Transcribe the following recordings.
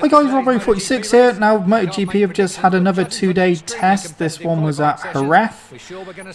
Hi guys, Robbo46 here. Now MotoGP have just had another 2-day test. This one was at Jerez,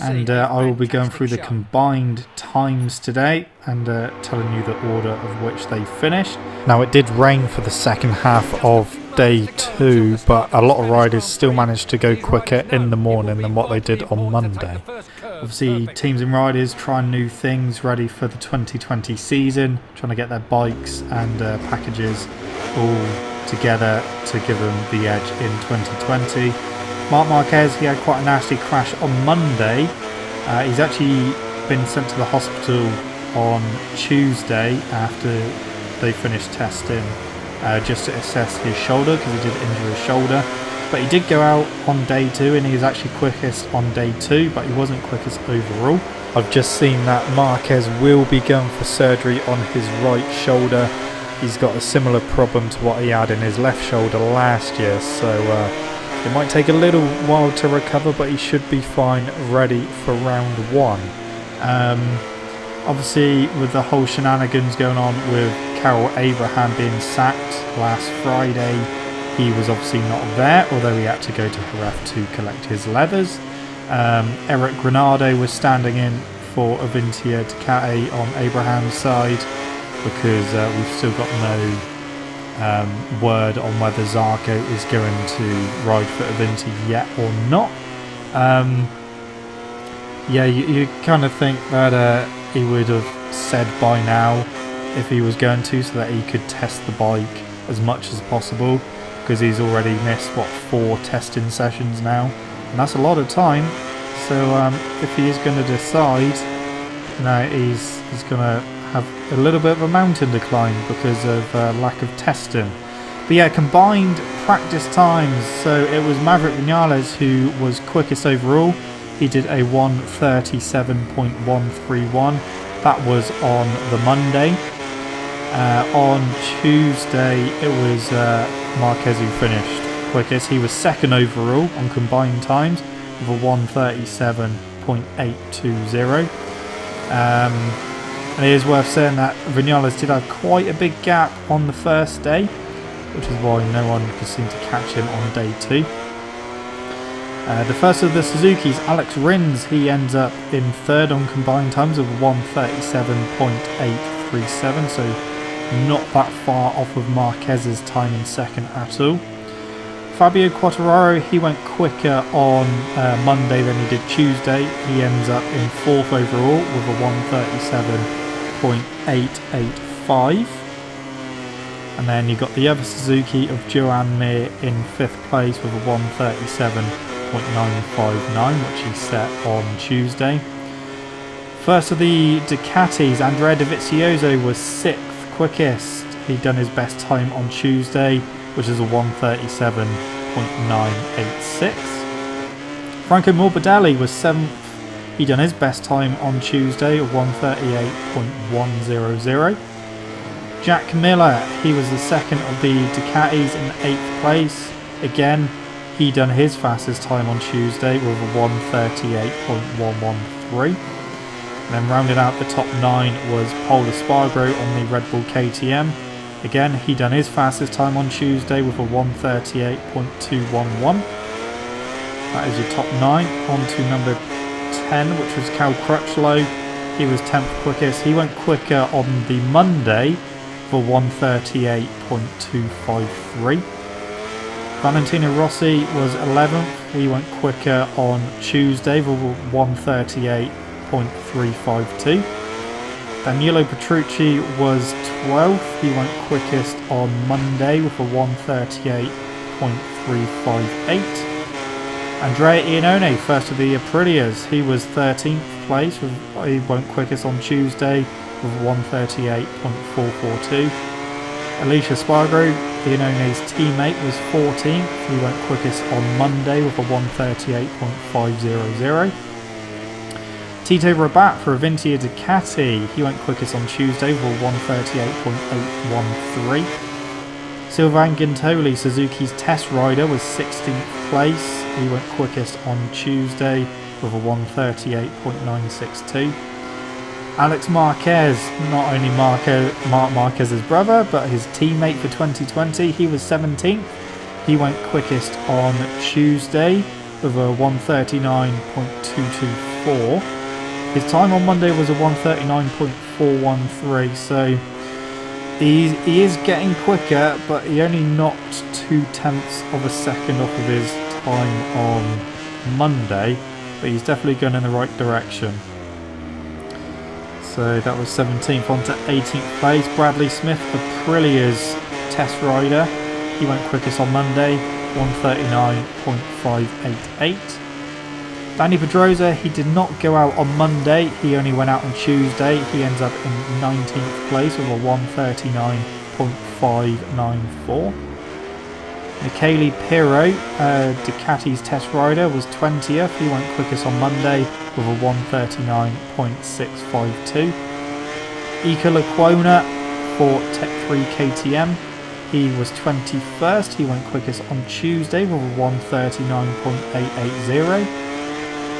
and I will be going through the combined times today and telling you the order of which they finished. Now it did rain for the second half of day 2, but a lot of riders still managed to go quicker in the morning than what they did on Monday. Obviously teams and riders trying new things, ready for the 2020 season, trying to get their bikes and packages all together to give them the edge in 2020. Marc Marquez, he had quite a nasty crash on Monday. He's actually been sent to the hospital on Tuesday after they finished testing, just to assess his shoulder, because he did injure his shoulder. But he did go out on day 2 and he was actually quickest on day 2, but he wasn't quickest overall. I've just seen that Marquez will be going for surgery on his right shoulder. He's got a similar problem to what he had in his left shoulder last year, so it might take a little while to recover, but he should be fine, ready for round 1. Obviously, with the whole shenanigans going on with Karel Abraham being sacked last Friday, he was obviously not there, although he had to go to Jerez to collect his leathers. Eric Granado was standing in for Avintia Ducati on Abraham's side, because we've still got no word on whether Zarco is going to ride for Avinti yet or not. Yeah, you kind of think that he would have said by now if he was going to, so that he could test the bike as much as possible, because he's already missed, what, 4 testing sessions now, and that's a lot of time. So if he is going to decide, he's going to have a little bit of a mountain to climb because of lack of testing. But yeah, combined practice times, so it was Maverick Vinales who was quickest overall. He did a 1:37.131. That was on the Monday. On Tuesday it was Marquez who finished quickest. He was second overall on combined times with a 1:37.820. And it is worth saying that Vinales did have quite a big gap on the first day, which is why no one could seem to catch him on day 2. The first of the Suzukis, Alex Rins, he ends up in third on combined times of 1:37.837, so not that far off of Marquez's time in second at all. Fabio Quartararo, he went quicker on Monday than he did Tuesday. He ends up in 4th overall with a 1:37.885. And then you got the other Suzuki of Joan Mir in 5th place with a 1:37.959, which he set on Tuesday. First of the Ducatis, Andrea Dovizioso was 6th quickest. He'd done his best time on Tuesday, which is a 1:37.986. Franco Morbidelli was 7th. He done his best time on Tuesday, a 1:38.100. Jack Miller, he was the second of the Ducatis in 8th place. Again, he done his fastest time on Tuesday with a 1:38.113. And then rounding out the top 9 was Paul Espargaro on the Red Bull KTM. Again, he done his fastest time on Tuesday with a 1:38.211. That is your top 9. On to number 10, which was Cal Crutchlow. He was 10th quickest. He went quicker on the Monday for 1:38.253. Valentino Rossi was 11th. He went quicker on Tuesday for 1:38.352. Danilo Petrucci was 12th. He went quickest on Monday with a 1:38.358. Andrea Iannone, first of the Aprilias, he was 13th place. He went quickest on Tuesday with 1:38.442. Alicia Spargo, Iannone's teammate, was 14th. He went quickest on Monday with a 1:38.500. Tito Rabat for Avintia Ducati, he went quickest on Tuesday with a 1:38.813. Sylvain Gintoli, Suzuki's test rider, was 16th place. He went quickest on Tuesday with a 1:38.962. Alex Marquez, not only Marc Marquez's brother, but his teammate for 2020, he was 17th. He went quickest on Tuesday with a 1:39.224. His time on Monday was a 1:39.413, so he is getting quicker, but he only knocked 0.2 of a second off of his time on Monday, but he's definitely going in the right direction. So that was 17th, on to 18th place. Bradley Smith, Aprilia's test rider. He went quickest on Monday, 1:39.588. Danny Pedrosa, he did not go out on Monday. He only went out on Tuesday. He ends up in 19th place with a 1:39.594. Michele Pirro, Ducati's test rider, was 20th. He went quickest on Monday with a 1:39.652. Ika Lecuona for Tech 3 KTM. He was 21st. He went quickest on Tuesday with a 1:39.880.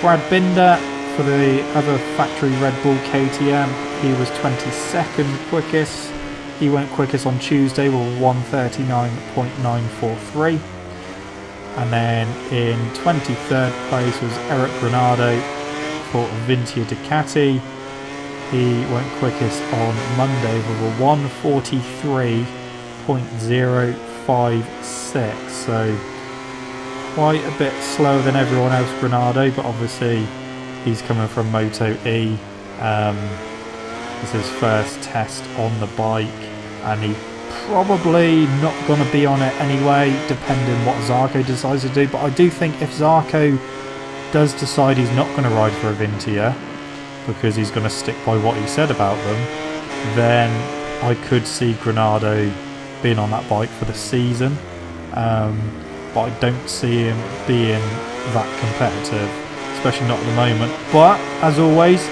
Brad Binder for the other factory Red Bull KTM. He was 22nd quickest. He went quickest on Tuesday with a 1:39.943. And then in 23rd place was Eric Granado for Vintia Ducati. He went quickest on Monday with a 1:43.056. So quite a bit slower than everyone else, Granado, but obviously he's coming from Moto E. It's his first test on the bike, and he probably not going to be on it anyway, depending what Zarco decides to do. But I do think if Zarco does decide he's not going to ride for a Vintia, because he's going to stick by what he said about them, then I could see Granado being on that bike for the season. But I don't see him being that competitive, especially not at the moment. But as always,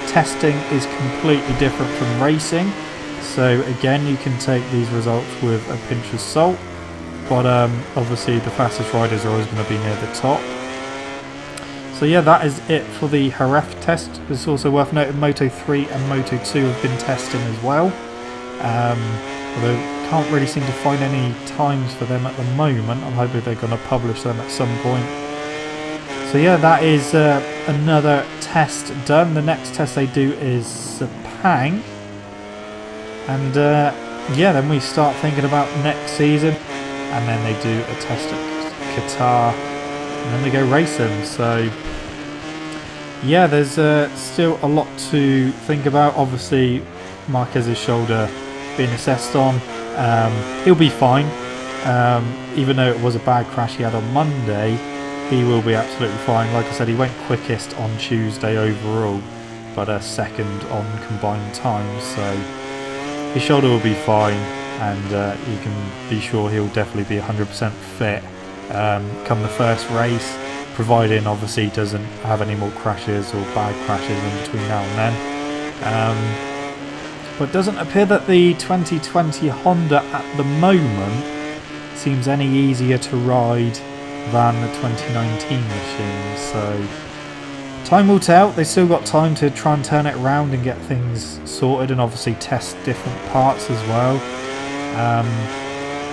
testing is completely different from racing, so again, you can take these results with a pinch of salt, but obviously the fastest riders are always going to be near the top. So yeah, that is it for the Jerez test. It's also worth noting Moto 3 and Moto 2 have been testing as well, although can't really seem to find any times for them at the moment. I'm hoping they're going to publish them at some point. So yeah, that is another test done. The next test they do is Sepang, and yeah, then we start thinking about next season, and then they do a test at Qatar, and then they go racing. So yeah, there's still a lot to think about. Obviously, Marquez's shoulder being assessed on, he'll be fine. Even though it was a bad crash he had on Monday, he will be absolutely fine. Like I said, he went quickest on Tuesday overall, but second on combined times, so his shoulder will be fine, and you can be sure he'll definitely be 100% fit come the first race, providing obviously he doesn't have any more crashes or bad crashes in between now and then. But it doesn't appear that the 2020 Honda at the moment seems any easier to ride than the 2019 machine, so time will tell. They've still got time to try and turn it around and get things sorted, and obviously test different parts as well.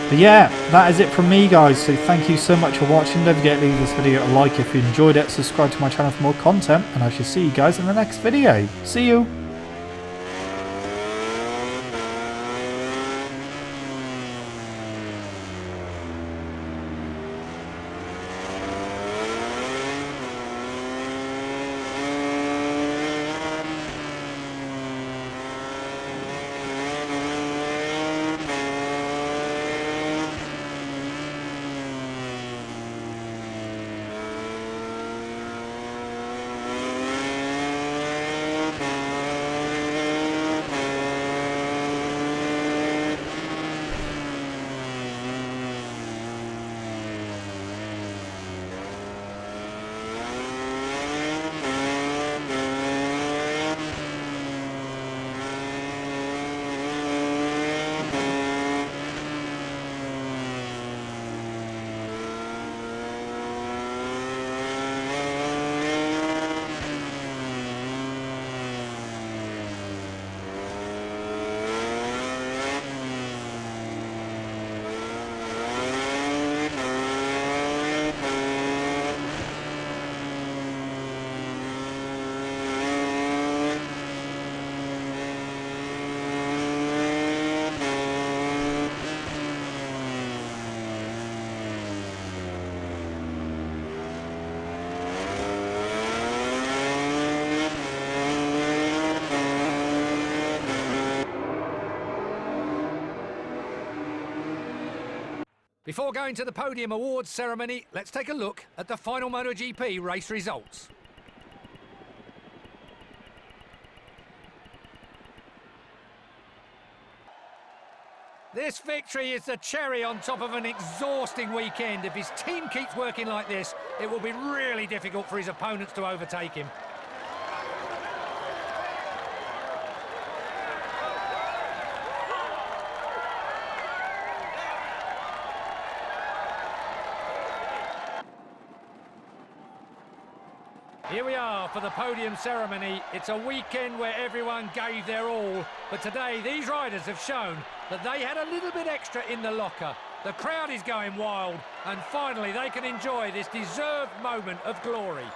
But yeah, that is it from me, guys, so thank you so much for watching. Don't forget to leave this video a like if you enjoyed it, subscribe to my channel for more content, and I shall see you guys in the next video. See you! Before going to the podium awards ceremony, let's take a look at the final MotoGP race results. This victory is the cherry on top of an exhausting weekend. If his team keeps working like this, it will be really difficult for his opponents to overtake him. Here we are for the podium ceremony. It's a weekend where everyone gave their all, but today these riders have shown that they had a little bit extra in the locker. The crowd is going wild, and finally they can enjoy this deserved moment of glory.